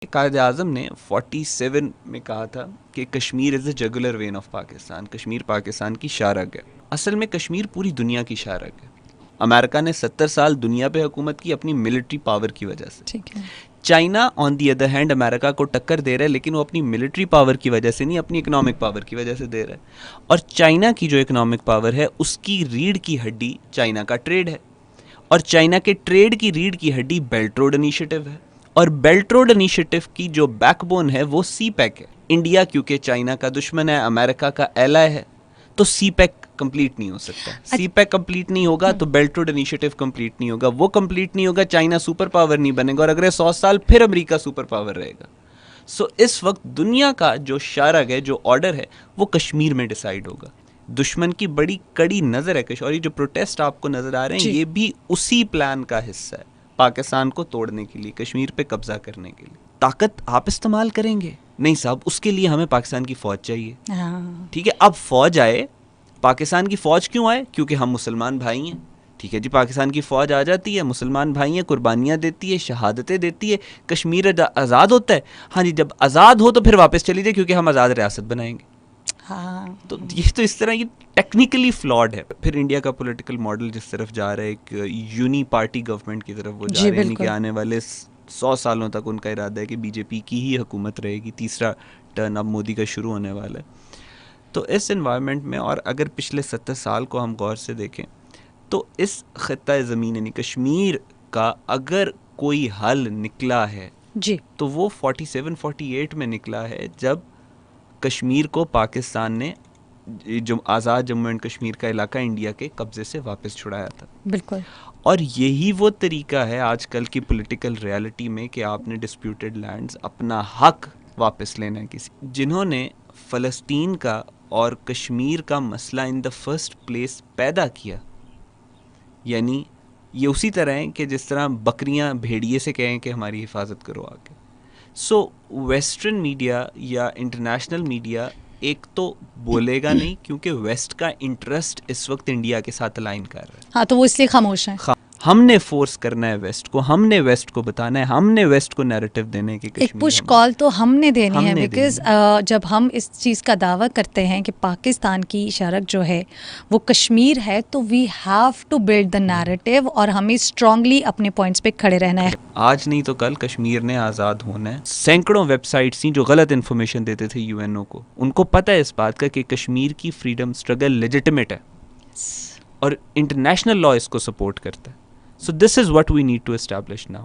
कायद आज़म ने 47 में कहा था कि Kashmir is the jugular vein of Pakistan. Kashmir Pakistan की शाहरग है। असल में कश्मीर पूरी दुनिया की शाहरग है। अमेरिका ने 70 साल दुनिया पे हुकूमत की अपनी मिलिट्री पावर की वजह से। ठीक है। China on the other hand America को टक्कर दे रहा है, लेकिन वो अपनी मिलिट्री पावर की वजह से नहीं, अपनी इकोनॉमिक पावर की वजह से दे रहा है। और चाइना की जो इकोनॉमिक पावर है उसकी रीढ़ की हड्डी चाइना का ट्रेड है, और चाइना के ट्रेड की रीढ़ की हड्डी बेल्ट रोड इनिशिएटिव है। और बेल्ट रोड इनिशिएटिव की जो बैकबोन है वो सी पैक है। इंडिया क्योंकि चाइना का दुश्मन है, अमेरिका का एलाय है, तो सी पैक कंप्लीट नहीं हो सकता। सी पैक कंप्लीट नहीं होगा तो बेल्ट रोड इनिशिएटिव कंप्लीट नहीं होगा। वो कंप्लीट नहीं होगा, चाइना सुपर पावर नहीं बनेगा, और अगले 100 साल फिर अमेरिका सुपर पावर रहेगा। सो इस वक्त दुनिया का जो शारग है, जो ऑर्डर है, वो कश्मीर में डिसाइड होगा। दुश्मन की बड़ी कड़ी नज़र है कश्मीर, और ये जो प्रोटेस्ट आपको नज़र आ रहे हैं ये भी उसी प्लान का हिस्सा है, पाकिस्तान को तोड़ने के लिए, कश्मीर पे कब्जा करने के लिए। ताकत आप इस्तेमाल करेंगे? नहीं साहब, उसके लिए हमें पाकिस्तान की फ़ौज चाहिए। ठीक है, अब फ़ौज आए, पाकिस्तान की फ़ौज क्यों आए? क्योंकि हम मुसलमान भाई हैं। ठीक है जी, पाकिस्तान की फ़ौज आ जाती है, मुसलमान भाई हैं, कुर्बानियाँ देती है, शहादतें देती है, कश्मीर आज़ाद होता है। हाँ जी, जब आज़ाद हो तो फिर वापस चली जाए, क्योंकि हम आज़ाद रियासत बनाएंगे। तो ये तो इस तरह ये टेक्निकली फ्लॉड है। फिर इंडिया का पॉलिटिकल मॉडल जिस तरफ जा रहा है, एक यूनी पार्टी गवर्नमेंट की तरफ वो जा रहे हैं, यानी कि आने वाले 100 सालों तक उनका इरादा है कि बीजेपी की ही हुकूमत रहेगी। तीसरा टर्न अब मोदी का शुरू होने वाला है। तो इस एनवायरनमेंट में, और अगर पिछले 70 साल को हम गौर से देखें, तो इस खित्ता ज़मीन यानी कश्मीर का अगर कोई हल निकला है जी, तो वो 47-48 में निकला है, जब कश्मीर को पाकिस्तान ने जो आज़ाद जम्मू एंड कश्मीर का इलाका इंडिया के कब्ज़े से वापस छुड़ाया था। बिल्कुल। और यही वो तरीका है आजकल की पॉलिटिकल रियलिटी में कि आपने डिस्प्यूटेड लैंड्स, अपना हक वापस लेना है किसी। जिन्होंने फ़लस्तीन का और कश्मीर का मसला इन द फर्स्ट प्लेस पैदा किया, यानी ये उसी तरह है कि जिस तरह बकरियां भेड़िए से कहें कि हमारी हिफाजत करो आके। सो वेस्टर्न मीडिया या इंटरनेशनल मीडिया एक तो बोलेगा नहीं, क्योंकि वेस्ट का इंटरेस्ट इस वक्त इंडिया के साथ अलाइन कर रहा है। हाँ, तो वो इसलिए खामोश है। हमने फोर्स करना है वेस्ट को, हमने वेस्ट को बताना है, हमने वेस्ट को नैरेटिव देने की एक पुश कॉल तो हमने देनी है, बिकॉज जब हम इस चीज़ का दावा करते हैं कि पाकिस्तान की शारक जो है वो कश्मीर है, तो we have to build the narrative, और हमें स्ट्रांगली अपने पॉइंट्स पे खड़े रहना है। आज नहीं तो कल कश्मीर ने आज़ाद होना है। सैकड़ों वेबसाइट्स थी जो गलत इन्फॉर्मेशन देते थे यूएनओ को। उनको पता है इस बात का कि कश्मीर की फ्रीडम स्ट्रगल लेजिटिमेट है, और इंटरनेशनल लॉ इसको सपोर्ट करता है। So this is what we need to establish now.